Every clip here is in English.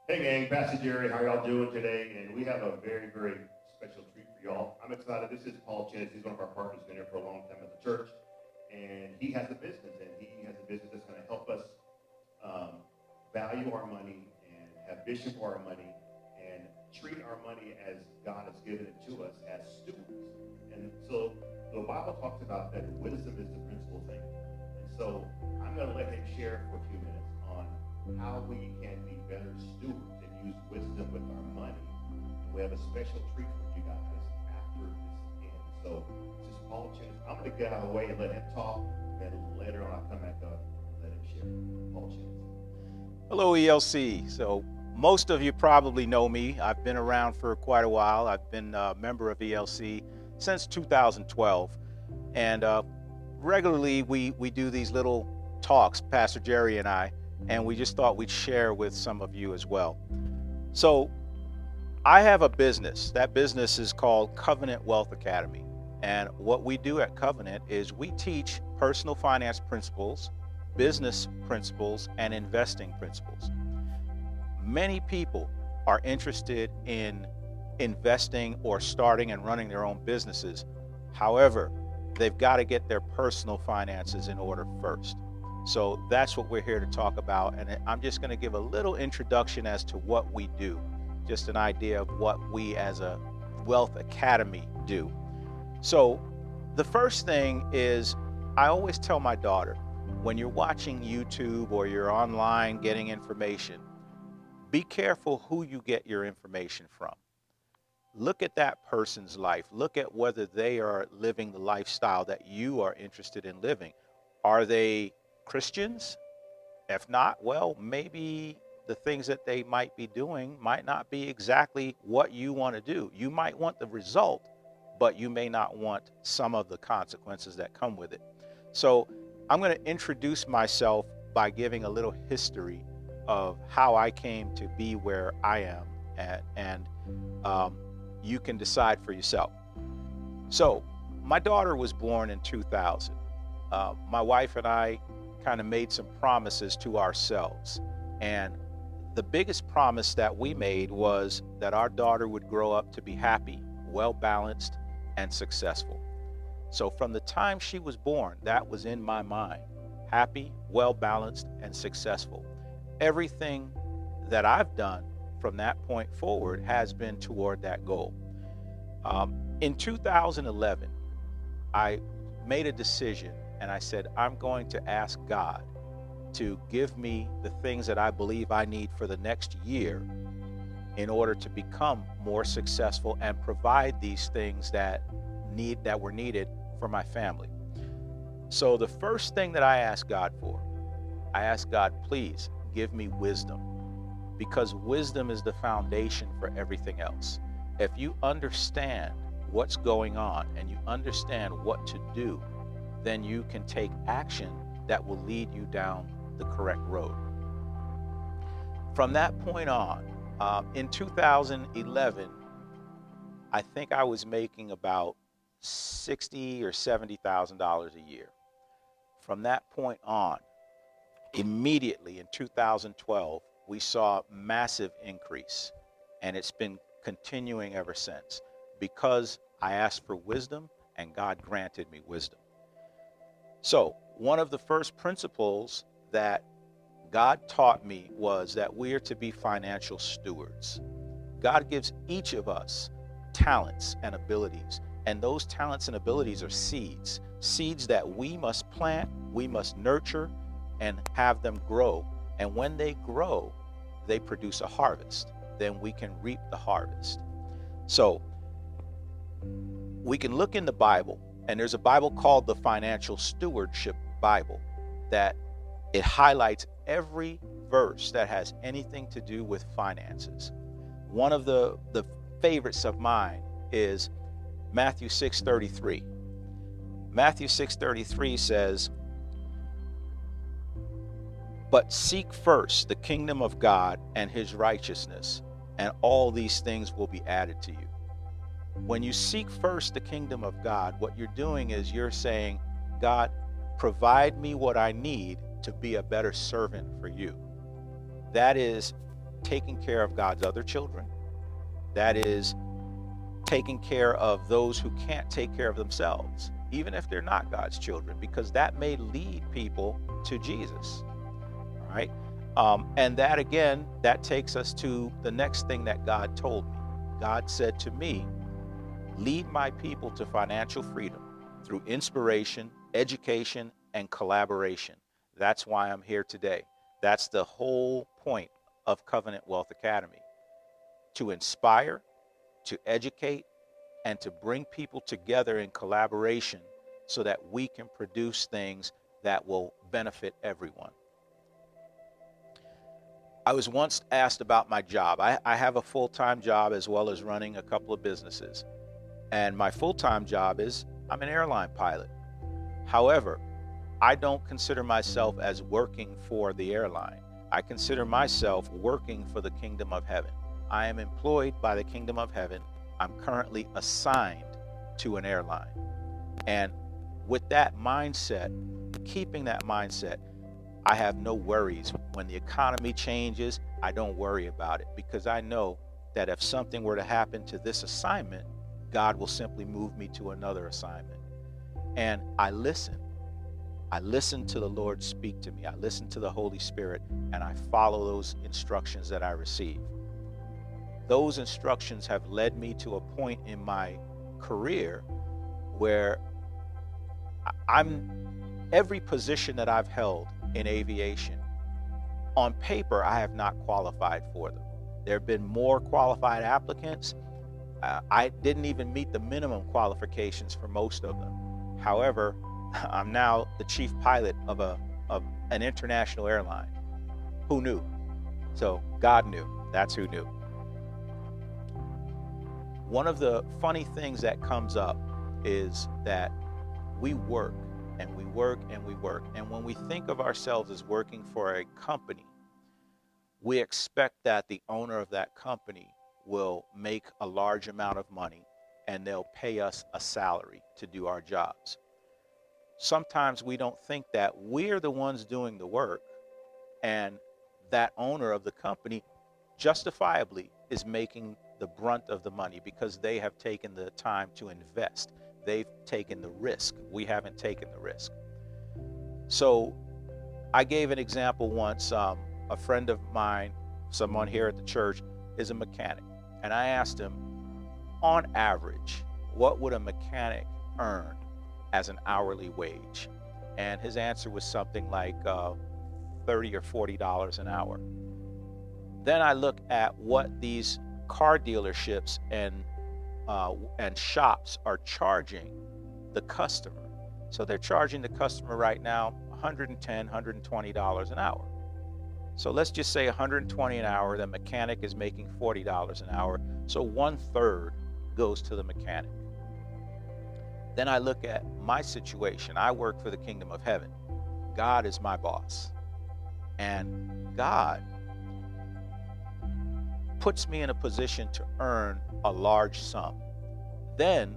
Hey gang, Pastor Jerry, how y'all doing today? And we have a very, very special treat for y'all. I'm excited. This is Paul Chennis. He's one of our partners, been here for a long time at the church. And he has a business, and he has a business that's going to help us value our money and have vision for our money and treat our money as God has given it to us as stewards. And so the Bible talks about that wisdom is the principal thing. And so I'm going to let him share for a few minutes on how we can be better stewards and use wisdom with our money. And we have a special treat for you guys after this ends. So this is Paul Chennis. I'm going to get out of the way and let him talk. And later on, I'll come back up and let him share. Paul Chennis. Hello, ELC. So most of you probably know me. I've been around for quite a while. I've been a member of ELC since 2012. And regularly we do these little talks, Pastor Jerry and I, and we just thought we'd share with some of you as well. So I have a business. That business is called Covenant Wealth Academy. And what we do at Covenant is we teach personal finance principles, business principles, and investing principles. Many people are interested in investing or starting and running their own businesses. However, they've got to get their personal finances in order first. So that's what we're here to talk about. And I'm just going to give a little introduction as to what we do, just an idea of what we as a Wealth Academy do. So the first thing is, I always tell my daughter, when you're watching YouTube or you're online getting information, be careful who you get your information from. Look at that person's life. Look at whether they are living the lifestyle that you are interested in living. Are they Christians? If not, well, maybe the things that they might be doing might not be exactly what you want to do. You might want the result, but you may not want some of the consequences that come with it. So I'm going to introduce myself by giving a little history of how I came to be where I am at, and you can decide for yourself. So my daughter was born in 2000. My wife and I kind of made some promises to ourselves. And the biggest promise that we made was that our daughter would grow up to be happy, well-balanced, and successful. So from the time she was born, that was in my mind: happy, well-balanced, and successful. Everything that I've done from that point forward has been toward that goal. In 2011, I made a decision and I said, I'm going to ask God to give me the things that I believe I need for the next year in order to become more successful and provide these things that were needed for my family. So the first thing that I asked God for, I asked God, please give me wisdom, because wisdom is the foundation for everything else. If you understand what's going on and you understand what to do, then you can take action that will lead you down the correct road. From that point on, in 2011, I think I was making about $60,000 or $70,000 a year. From that point on, immediately in 2012, we saw a massive increase, and it's been continuing ever since because I asked for wisdom and God granted me wisdom. So one of the first principles that God taught me was that we are to be financial stewards. God gives each of us talents and abilities, and those talents and abilities are seeds that we must plant, we must nurture, and have them grow. And when they grow, they produce a harvest. Then we can reap the harvest. So we can look in the Bible, and there's a Bible called the Financial Stewardship Bible that it highlights every verse that has anything to do with finances. One of the favorites of mine is Matthew 6:33. Matthew 6:33 says, "But seek first the kingdom of God and his righteousness, and all these things will be added to you." When you seek first the kingdom of God, what you're doing is you're saying, God, provide me what I need to be a better servant for you. That is taking care of God's other children. That is taking care of those who can't take care of themselves, even if they're not God's children, because that may lead people to Jesus. All right. And that, again, that takes us to the next thing that God told me. God said to me, lead my people to financial freedom through inspiration, education, and collaboration. That's why I'm here today. That's the whole point of Covenant Wealth Academy: to inspire, to educate, and to bring people together in collaboration so that we can produce things that will benefit everyone. I was once asked about my job. I have a full-time job as well as running a couple of businesses. And my full-time job is I'm an airline pilot. However, I don't consider myself as working for the airline. I consider myself working for the kingdom of heaven. I am employed by the kingdom of heaven. I'm currently assigned to an airline. And with that mindset, keeping that mindset, I have no worries. When the economy changes, I don't worry about it, because I know that if something were to happen to this assignment, God will simply move me to another assignment. And I listen. I listen to the Lord speak to me. I listen to the Holy Spirit, and I follow those instructions that I receive. Those instructions have led me to a point in my career where every position that I've held in aviation, on paper, I have not qualified for them. There have been more qualified applicants. I didn't even meet the minimum qualifications for most of them. However, I'm now the chief pilot of an international airline. Who knew? So God knew. That's who knew. One of the funny things that comes up is that we work and we work and we work. And when we think of ourselves as working for a company, we expect that the owner of that company will make a large amount of money and they'll pay us a salary to do our jobs. Sometimes we don't think that we're the ones doing the work, and that owner of the company justifiably is making the brunt of the money because they have taken the time to invest. They've taken the risk. We haven't taken the risk. So I gave an example once. A friend of mine, someone here at the church, is a mechanic. And I asked him, on average, what would a mechanic earn as an hourly wage? And his answer was something like $30 or $40 an hour. Then I look at what these car dealerships and shops are charging the customer. So they're charging the customer right now $110, $120 an hour. So let's just say $120 an hour. The mechanic is making $40 an hour. So 1/3 goes to the mechanic. Then I look at my situation. I work for the kingdom of heaven. God is my boss. And God puts me in a position to earn a large sum. Then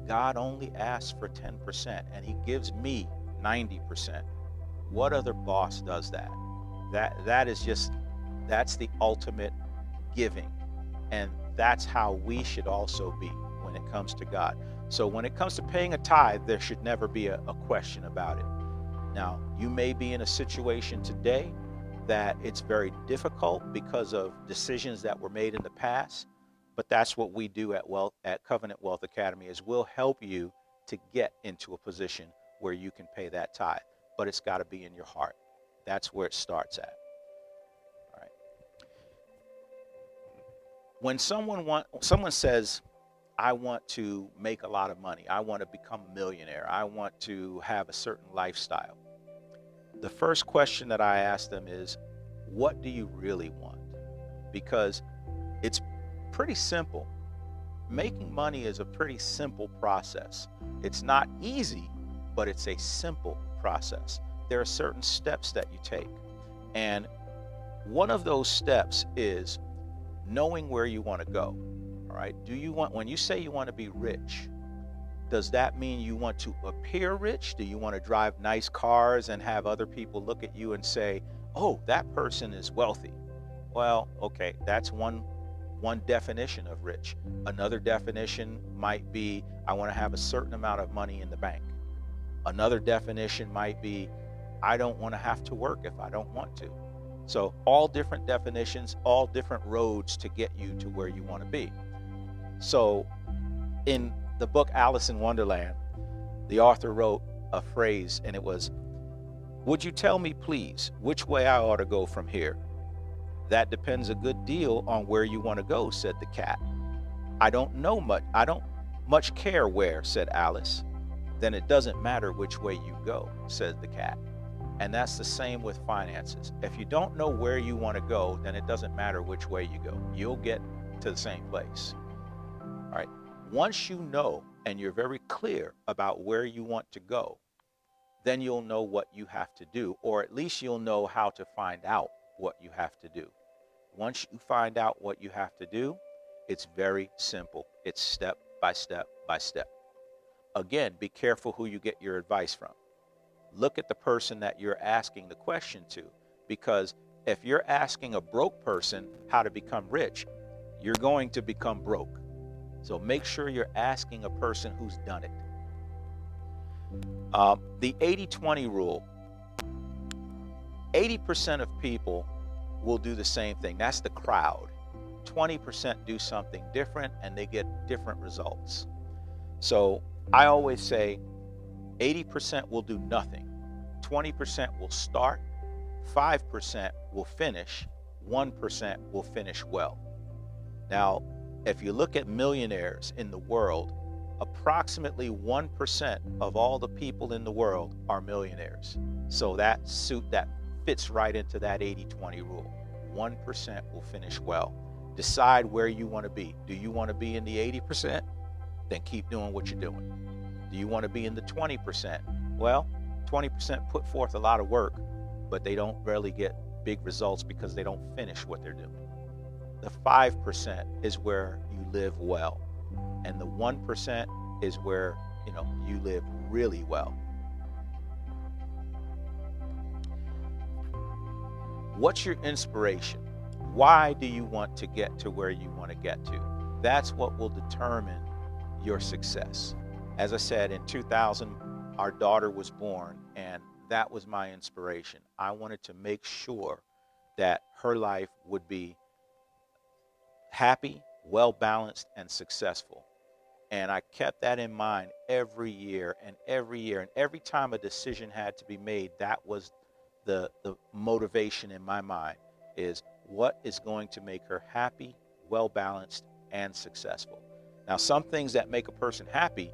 God only asks for 10% and he gives me 90%. What other boss does that? That's the ultimate giving. And that's how we should also be when it comes to God. So when it comes to paying a tithe, there should never be a question about it. Now, you may be in a situation today that it's very difficult because of decisions that were made in the past, but that's what we do at Covenant Wealth Academy, is we'll help you to get into a position where you can pay that tithe, but it's got to be in your heart. That's where it starts at. All right. When someone says, I want to make a lot of money, I want to become a millionaire, I want to have a certain lifestyle, the first question that I ask them is, what do you really want? Because it's pretty simple. Making money is a pretty simple process. It's not easy, but it's a simple process. There are certain steps that you take. And one of those steps is knowing where you want to go. All right. When you say you want to be rich, does that mean you want to appear rich? Do you want to drive nice cars and have other people look at you and say, oh, that person is wealthy? Well, okay, that's one definition of rich. Another definition might be I want to have a certain amount of money in the bank. Another definition might be I don't want to have to work if I don't want to. So all different definitions, all different roads to get you to where you want to be. So in the book Alice in Wonderland, the author wrote a phrase, and it was, "Would you tell me, please, which way I ought to go from here?" "That depends a good deal on where you want to go," said the cat. I don't much care where," said Alice. "Then it doesn't matter which way you go," said the cat. And that's the same with finances. If you don't know where you want to go, then it doesn't matter which way you go. You'll get to the same place. All right. Once you know and you're very clear about where you want to go, then you'll know what you have to do, or at least you'll know how to find out what you have to do. Once you find out what you have to do, it's very simple. It's step by step by step. Again, be careful who you get your advice from. Look at the person that you're asking the question to, because if you're asking a broke person how to become rich, you're going to become broke. So make sure you're asking a person who's done it. The 80-20 rule, 80% of people will do the same thing. That's the crowd. 20% do something different and they get different results. So I always say 80% will do nothing. 20% will start. 5% will finish. 1% will finish well. Now, if you look at millionaires in the world, approximately 1% of all the people in the world are millionaires. So that fits right into that 80-20 rule. 1% will finish well. Decide where you want to be. Do you want to be in the 80%? Then keep doing what you're doing. Do you want to be in the 20%? Well, 20% put forth a lot of work, but they don't really get big results because they don't finish what they're doing. The 5% is where you live well, and the 1% is where you live really well. What's your inspiration? Why do you want to get to where you want to get to? That's what will determine your success. As I said, in 2000, our daughter was born, and that was my inspiration. I wanted to make sure that her life would be happy, well-balanced, and successful. And I kept that in mind every year. And every time a decision had to be made, that was the motivation in my mind, is what is going to make her happy, well-balanced, and successful. Now, some things that make a person happy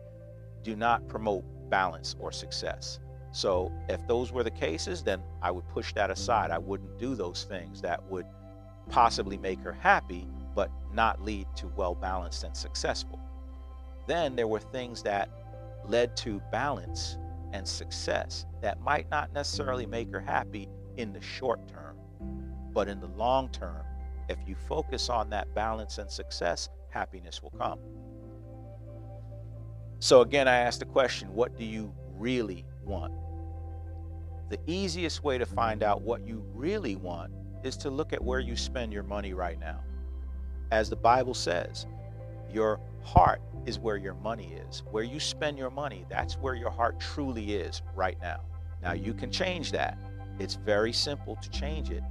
do not promote balance or success. So if those were the cases, then I would push that aside. I wouldn't do those things that would possibly make her happy, but not lead to well-balanced and successful. Then there were things that led to balance and success that might not necessarily make her happy in the short term, but in the long term, if you focus on that balance and success, happiness will come. So again, I asked the question, what do you really want? The easiest way to find out what you really want is to look at where you spend your money right now. As the Bible says, your heart is where your money is. Where you spend your money, that's where your heart truly is right now. Now, you can change that. It's very simple to change it.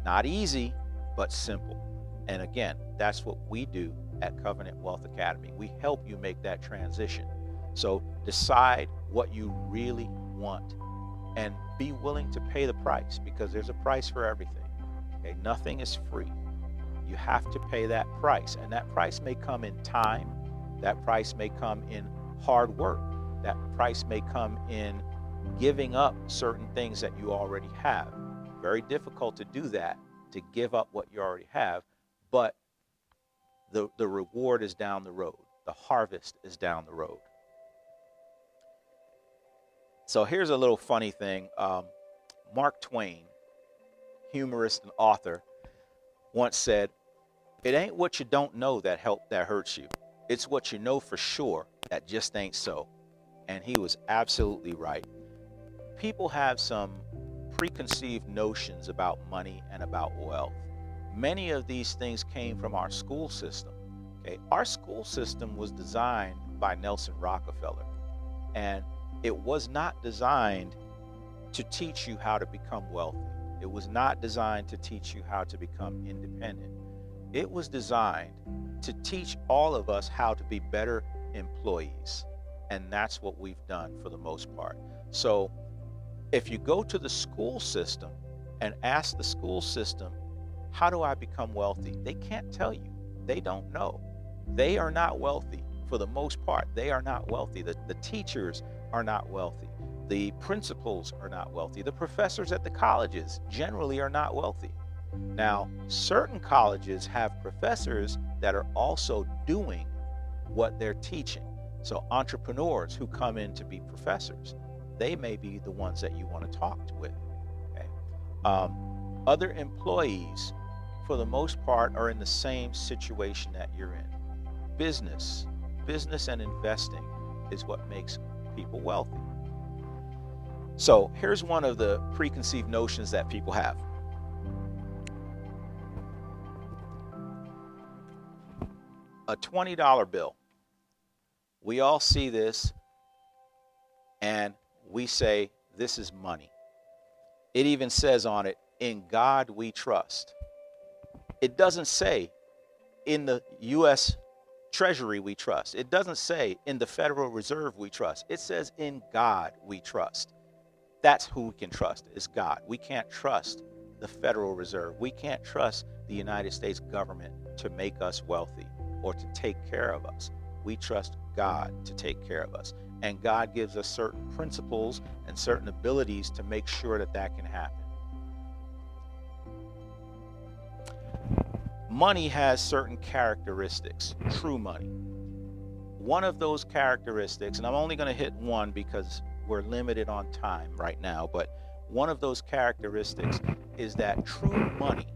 Not easy, but simple. And again, that's what we do at Covenant Wealth Academy. We help you make that transition. So decide what you really want and be willing to pay the price, because there's a price for everything. Okay? Nothing is free. You have to pay that price, and that price may come in time. That price may come in hard work. That price may come in giving up certain things that you already have. Very difficult to do that, to give up what you already have, but the reward is down the road. The harvest is down the road. So here's a little funny thing. Mark Twain, humorist and author, once said, "It ain't what you don't know that hurts you. It's what you know for sure that just ain't so." And he was absolutely right. People have some preconceived notions about money and about wealth. Many of these things came from our school system. Okay, our school system was designed by Nelson Rockefeller, and it was not designed to teach you how to become wealthy. It was not designed to teach you how to become independent. It was designed to teach all of us how to be better employees. And that's what we've done for the most part. So if you go to the school system and ask the school system, how do I become wealthy? They can't tell you. They don't know. They are not wealthy for the most part. They are not wealthy. The teachers are not wealthy. The principals are not wealthy. The professors at the colleges generally are not wealthy. Now, certain colleges have professors that are also doing what they're teaching. So entrepreneurs who come in to be professors, they may be the ones that you want to talk with. Okay? Other employees, for the most part, are in the same situation that you're in. Business and investing is what makes people wealthy. So here's one of the preconceived notions that people have. A $20 bill. We all see this and we say, this is money. It even says on it, in God we trust. It doesn't say in the U.S. Treasury we trust. It doesn't say in the Federal Reserve we trust. It says in God we trust. That's who we can trust, is God. We can't trust the Federal Reserve. We can't trust the United States government to make us wealthy or to take care of us. We trust God to take care of us. And God gives us certain principles and certain abilities to make sure that that can happen. Money has certain characteristics, true money. One of those characteristics, and I'm only going to hit one because we're limited on time right now, but one of those characteristics is that true money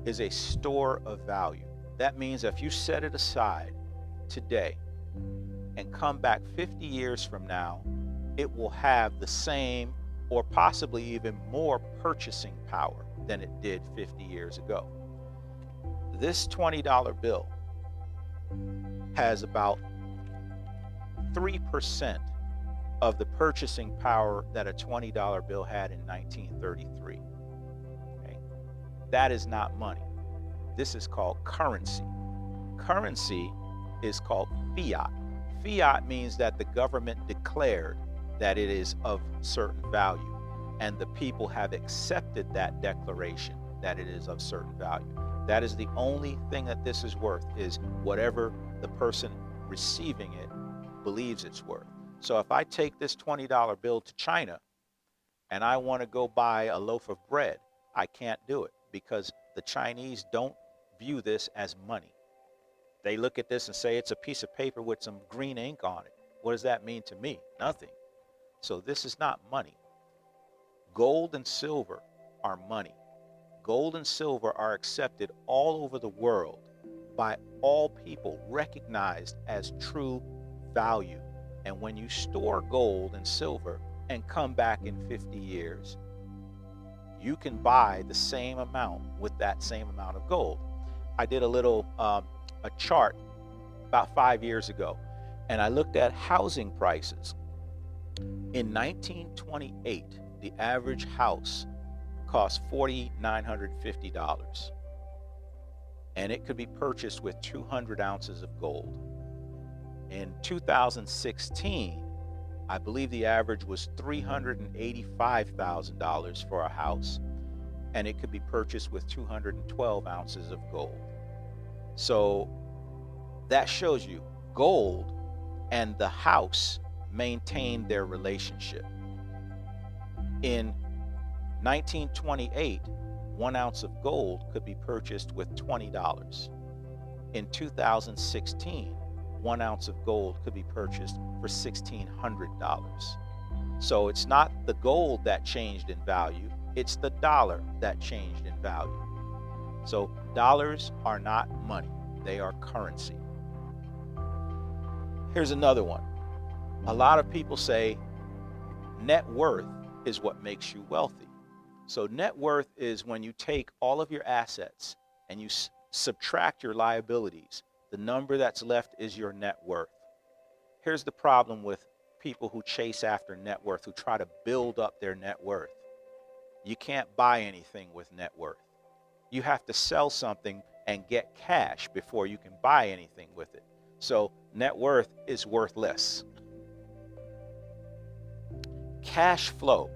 is a store of value. That means if you set it aside today and come back 50 years from now, it will have the same or possibly even more purchasing power than it did 50 years ago. This $20 bill has about 3% of the purchasing power that a $20 bill had in 1933. Okay? That is not money. This is called currency. Currency is called fiat. Fiat means that the government declared that it is of certain value, and the people have accepted that declaration that it is of certain value. That is the only thing that this is worth, is whatever the person receiving it believes it's worth. So if I take this $20 bill to China and I want to go buy a loaf of bread, I can't do it because the Chinese don't view this as money. They look at this and say it's a piece of paper with some green ink on it. What does that mean to me? Nothing. So this is not money. Gold and silver are money. Gold and silver are accepted all over the world by all people, recognized as true value. And when you store gold and silver and come back in 50 years, you can buy the same amount with that same amount of gold. I did a little a chart about 5 years ago, and I looked at housing prices. In 1928, the average house cost $4,950, and it could be purchased with 200 ounces of gold. In 2016, I believe the average was $385,000 for a house, and it could be purchased with 212 ounces of gold. So that shows you gold and the house maintained their relationship. In 1928, 1 ounce of gold could be purchased with $20. In 2016, 1 ounce of gold could be purchased for $1,600. So it's not the gold that changed in value, it's the dollar that changed in value. So dollars are not money, they are currency. Here's another one. A lot of people say net worth is what makes you wealthy. So net worth is when you take all of your assets and you subtract your liabilities, the number that's left is your net worth. Here's the problem with people who chase after net worth, who try to build up their net worth. You can't buy anything with net worth. You have to sell something and get cash before you can buy anything with it. So net worth is worthless. Cash flow.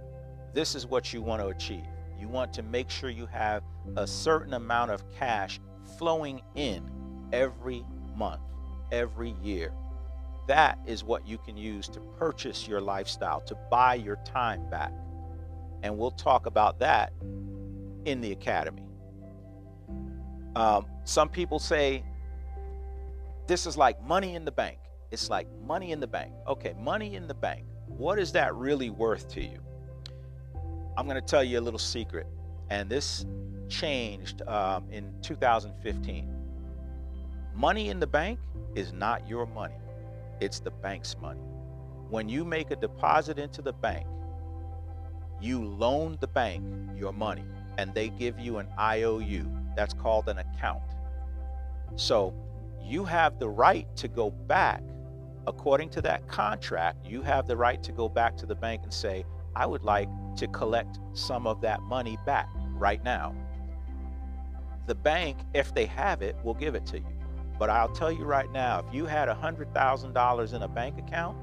This is what you want to achieve. You want to make sure you have a certain amount of cash flowing in every month, every year. That is what you can use to purchase your lifestyle, to buy your time back. And we'll talk about that in the academy. Some people say this is like money in the bank. It's like money in the bank. Okay, money in the bank. What is that really worth to you? I'm going to tell you a little secret. And this changed in 2015. Money in the bank is not your money. It's the bank's money. When you make a deposit into the bank, you loan the bank your money, and they give you an IOU. That's called an account. So you have the right to go back, according to that contract, you have the right to go back to the bank and say, I would like to collect some of that money back right now. The bank, if they have it, will give it to you. But I'll tell you right now, if you had $100,000 in a bank account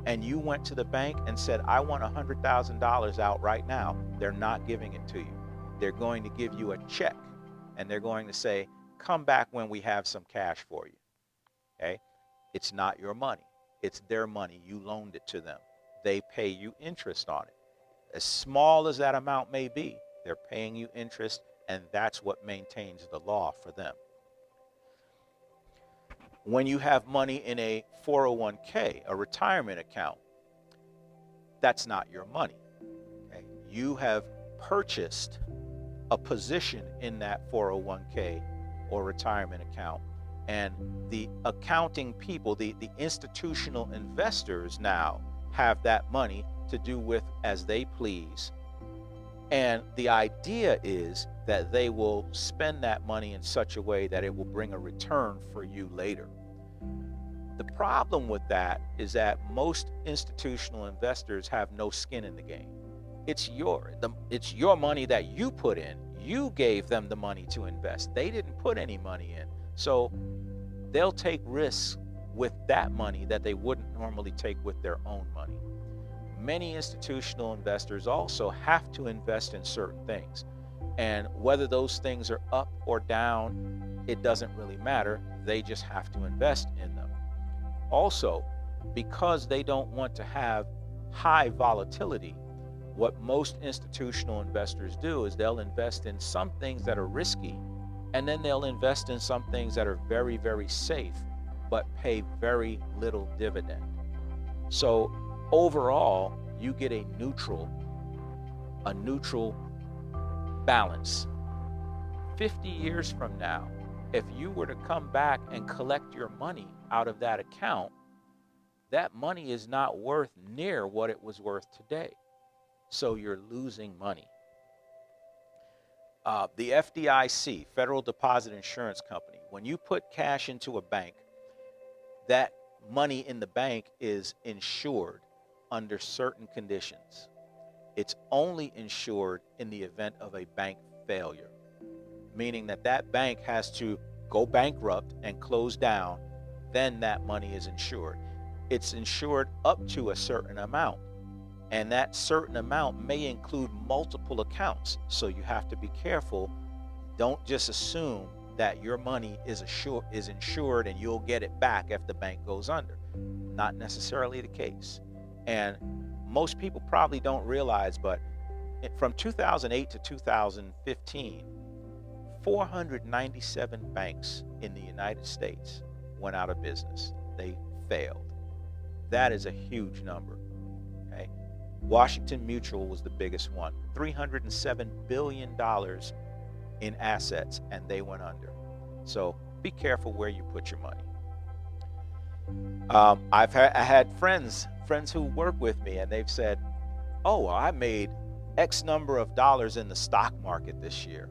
and you went to the bank and said, I want $100,000 out right now, they're not giving it to you. They're going to give you a check, and they're going to say, come back when we have some cash for you. Okay? It's not your money. It's their money. You loaned it to them. They pay you interest on it. As small as that amount may be, they're paying you interest, and that's what maintains the law for them. When you have money in a 401k, a retirement account, that's not your money. Okay? You have purchased a position in that 401k or retirement account, and the accounting people, the institutional investors now have that money to do with as they please. And the idea is that they will spend that money in such a way that it will bring a return for you later. The problem with that is that most institutional investors have no skin in the game. It's your money that you put in. You gave them the money to invest. They didn't put any money in. So they'll take risks with that money that they wouldn't normally take with their own money. Many institutional investors also have to invest in certain things. And whether those things are up or down, it doesn't really matter. They just have to invest in them. Also, because they don't want to have high volatility, what most institutional investors do is they'll invest in some things that are risky, and then they'll invest in some things that are very, very safe, but pay very little dividend. So overall, you get a neutral balance. 50 years from now, if you were to come back and collect your money out of that account, that money is not worth near what it was worth today. So you're losing money. The FDIC, Federal Deposit Insurance Company, when you put cash into a bank, that money in the bank is insured under certain conditions. It's only insured in the event of a bank failure, meaning that that bank has to go bankrupt and close down, then that money is insured. It's insured up to a certain amount, and that certain amount may include multiple accounts. So you have to be careful. Don't just assume that your money is insured and you'll get it back if the bank goes under. Not necessarily the case. And most people probably don't realize, but from 2008 to 2015, 497 banks in the United States went out of business. They failed. That is a huge number. Okay? Washington Mutual was the biggest one. $307 billion in assets, and they went under. So be careful where you put your money. I had friends who work with me, and they've said, oh, well, I made X number of dollars in the stock market this year.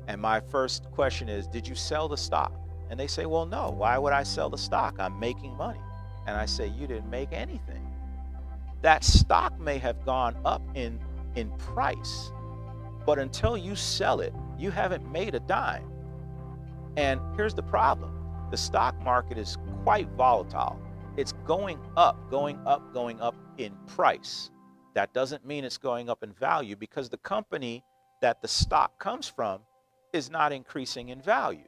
And my first question is, did you sell the stock? And they say, well, no, why would I sell the stock? I'm making money. And I say, you didn't make anything. That stock may have gone up in price, but until you sell it, you haven't made a dime. And here's the problem. The stock market is quite volatile. It's going up, going up, going up in price. That doesn't mean it's going up in value, because the company that the stock comes from is not increasing in value.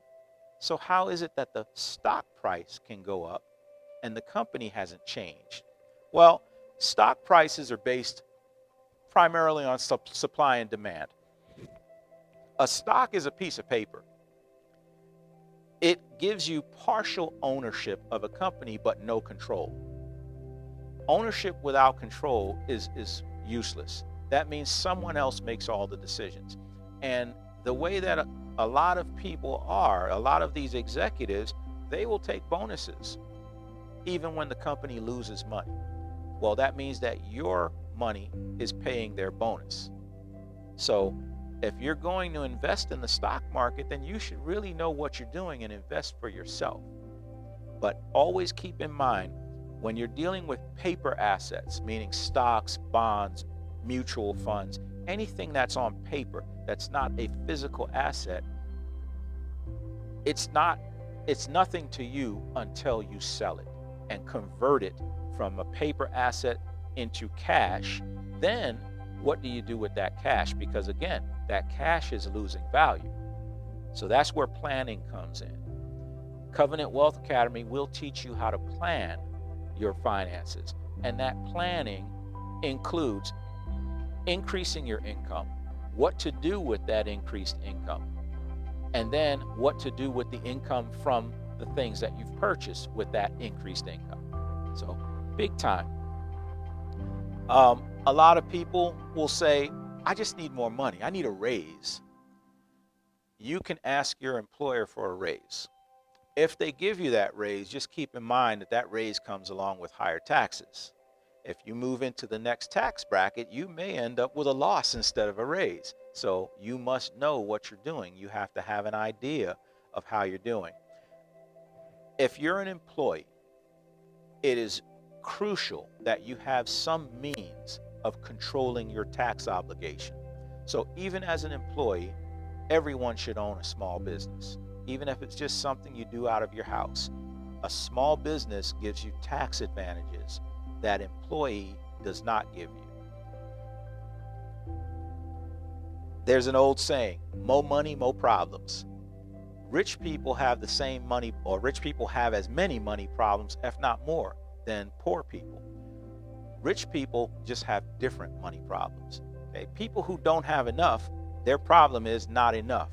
So how is it that the stock price can go up and the company hasn't changed? Well, stock prices are based primarily on supply and demand. A stock is a piece of paper. It gives you partial ownership of a company, but no control. Ownership without control is useless. That means someone else makes all the decisions. And the way that a lot of people are, a lot of these executives, they will take bonuses even when the company loses money. Well, that means that your money is paying their bonus. So if you're going to invest in the stock market, then you should really know what you're doing and invest for yourself. But always keep in mind, when you're dealing with paper assets, meaning stocks, bonds, mutual funds, anything that's on paper, that's not a physical asset, it's nothing to you until you sell it and convert it from a paper asset into cash. Then what do you do with that cash? Because again, that cash is losing value. So that's where planning comes in. Covenant Wealth Academy will teach you how to plan your finances. And that planning includes increasing your income, what to do with that increased income, and then what to do with the income from the things that you've purchased with that increased income. So big time. A lot of people will say, I just need more money. I need a raise. You can ask your employer for a raise. If they give you that raise, just keep in mind that that raise comes along with higher taxes. If you move into the next tax bracket, you may end up with a loss instead of a raise. So you must know what you're doing. You have to have an idea of how you're doing. If you're an employee, it is crucial that you have some means of controlling your tax obligation. So even as an employee, everyone should own a small business, even if it's just something you do out of your house. A small business gives you tax advantages that employee does not give you. There's an old saying, more money, more problems. Rich people have the same money, or rich people have as many money problems, if not more, than poor people. Rich people just have different money problems. Okay? People who don't have enough, their problem is not enough.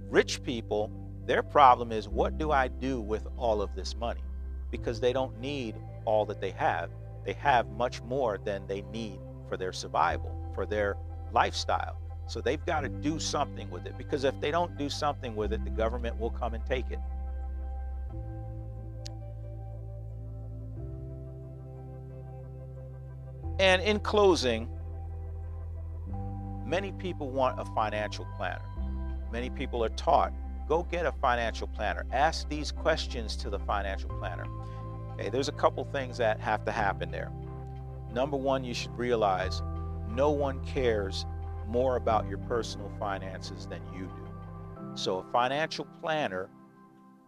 Rich people, their problem is, what do I do with all of this money? Because they don't need all that they have. They have much more than they need for their survival, for their lifestyle. So they've got to do something with it, because if they don't do something with it, the government will come and take it. And in closing, many people want a financial planner. Many people are taught, go get a financial planner. Ask these questions to the financial planner. Okay, there's a couple things that have to happen there. Number one, you should realize no one cares more about your personal finances than you do. So a financial planner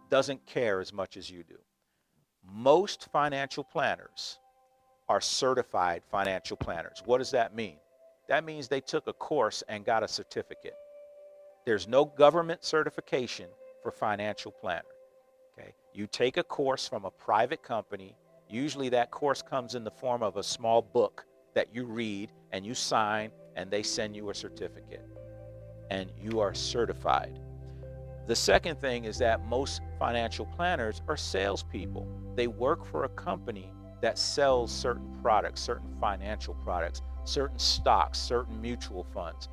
doesn't care as much as you do. Most financial planners are certified financial planners. What does that mean? That means they took a course and got a certificate. There's no government certification for financial planner. Okay? You take a course from a private company. Usually that course comes in the form of a small book that you read and you sign, and they send you a certificate, and you are certified. The second thing is that most financial planners are salespeople. They work for a company that sells certain products, certain financial products, certain stocks, certain mutual funds.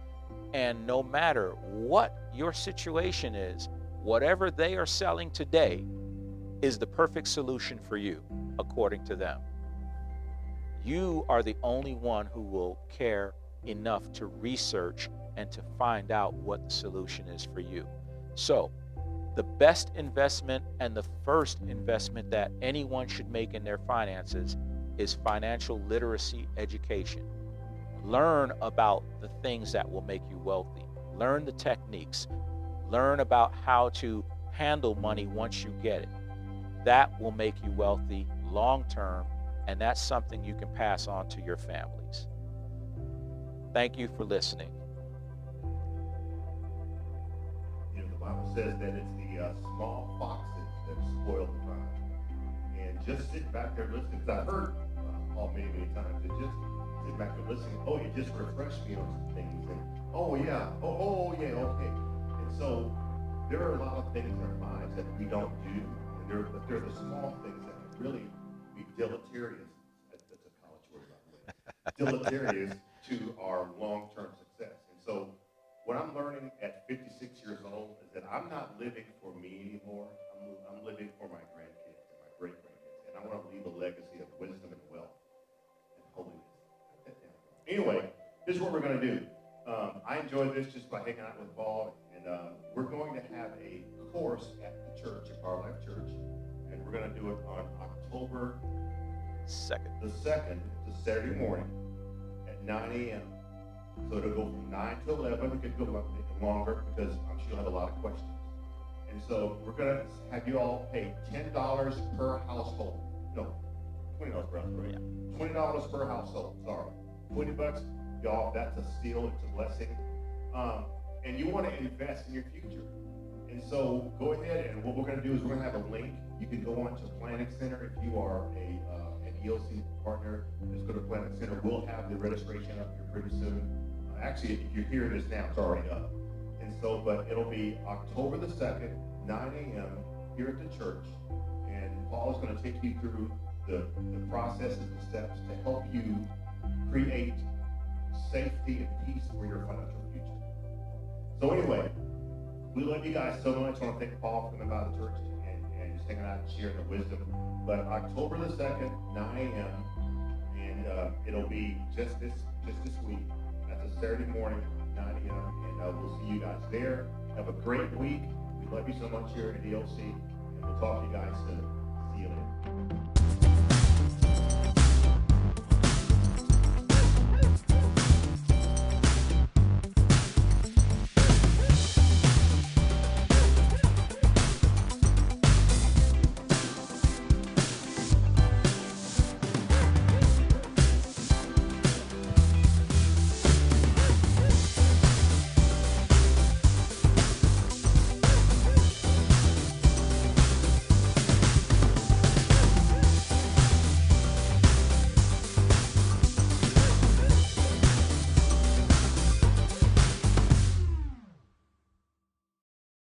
And no matter what your situation is, whatever they are selling today is the perfect solution for you, according to them. You are the only one who will care enough to research and to find out what the solution is for you. So, the best investment and the first investment that anyone should make in their finances is financial literacy education. Learn about the things that will make you wealthy. Learn the techniques. Learn about how to handle money once you get it. That will make you wealthy long term, and that's something you can pass on to your families. Thank you for listening. You know, the Bible says that it's the small foxes that spoil the vine. And just sitting back there listening, because I've heard Paul many, many times, and just sitting back there listening, oh, you just refreshed me on some things. And oh, yeah, oh, yeah, okay. And so there are a lot of things in our lives that we don't do. But they're the small things that can really be deleterious. That's a college word, by the way. Deleterious to our long-term success. And so what I'm learning at 56 years old is that I'm not living for me anymore. I'm living for my grandkids and my great-grandkids. And I want to leave a legacy of wisdom and wealth and holiness. Anyway, this is what we're going to do. I enjoyed this just by hanging out with Paul. And we're going to have a course at the church, at Our Life Church. And we're going to do it on October 2nd. The 2nd. It's a Saturday morning at 9 a.m. So it'll go from 9 to 11. It could go longer because I'm sure you'll have a lot of questions. And so we're going to have you all pay $10 per household. No, $20 per household, right? Yeah. $20 per household, sorry. $20, y'all, that's a steal. It's a blessing. And you want to invest in your future. And so go ahead, and what we're going to do is we're going to have a link. You can go on to Planning Center if you are an ELC partner. Just go to Planning Center. We'll have the registration up here pretty soon. Actually, if you're hearing this now, it's already up. And so, but it'll be October the 2nd, 9 a.m. here at the church. And Paul is going to take you through the processes and steps to help you create safety and peace for your financial future. So anyway, we love you guys so much. I want to thank Paul for coming by the church and just hanging out and sharing the wisdom. But October the 2nd, 9 a.m. And it'll be just this week. That's a Saturday morning, 9 a.m. And we'll see you guys there. Have a great week. We love you so much here at ELC. And we'll talk to you guys soon. See you later.